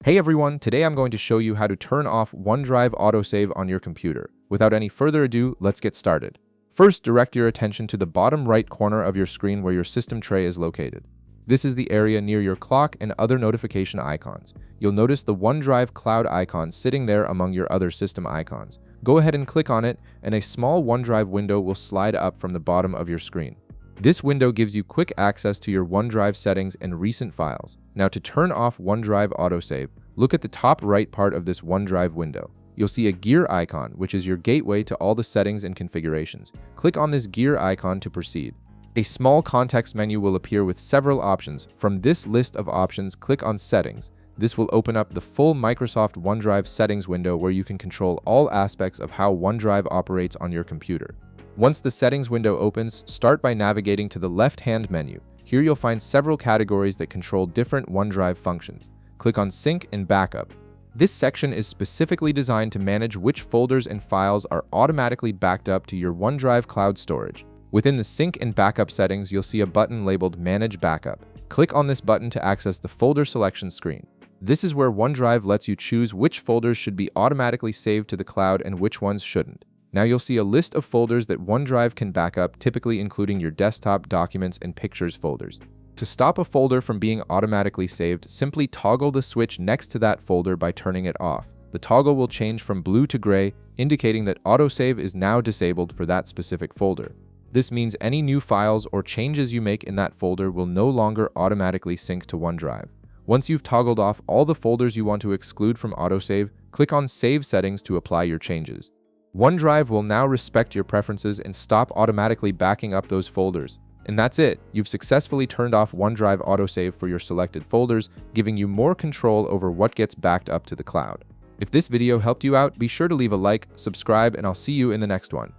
Hey everyone, today I'm going to show you how to turn off OneDrive Autosave on your computer. Without any further ado, let's get started. First, direct your attention to the bottom right corner of your screen where your system tray is located. This is the area near your clock and other notification icons. You'll notice the OneDrive Cloud icon sitting there among your other system icons. Go ahead and click on it, and a small OneDrive window will slide up from the bottom of your screen. This window gives you quick access to your OneDrive settings and recent files. Now to turn off OneDrive Autosave, look at the top right part of this OneDrive window. You'll see a gear icon, which is your gateway to all the settings and configurations. Click on this gear icon to proceed. A small context menu will appear with several options. From this list of options, click on Settings. This will open up the full Microsoft OneDrive settings window where you can control all aspects of how OneDrive operates on your computer. Once the settings window opens, start by navigating to the left-hand menu. Here you'll find several categories that control different OneDrive functions. Click on Sync and Backup. This section is specifically designed to manage which folders and files are automatically backed up to your OneDrive cloud storage. Within the Sync and Backup settings, you'll see a button labeled Manage Backup. Click on this button to access the folder selection screen. This is where OneDrive lets you choose which folders should be automatically saved to the cloud and which ones shouldn't. Now you'll see a list of folders that OneDrive can back up, typically including your desktop, documents, and pictures folders. To stop a folder from being automatically saved, simply toggle the switch next to that folder by turning it off. The toggle will change from blue to gray, indicating that autosave is now disabled for that specific folder. This means any new files or changes you make in that folder will no longer automatically sync to OneDrive. Once you've toggled off all the folders you want to exclude from autosave, click on Save Settings to apply your changes. OneDrive will now respect your preferences and stop automatically backing up those folders. And that's it. You've successfully turned off OneDrive Autosave for your selected folders, giving you more control over what gets backed up to the cloud. If this video helped you out, be sure to leave a like, subscribe, and I'll see you in the next one.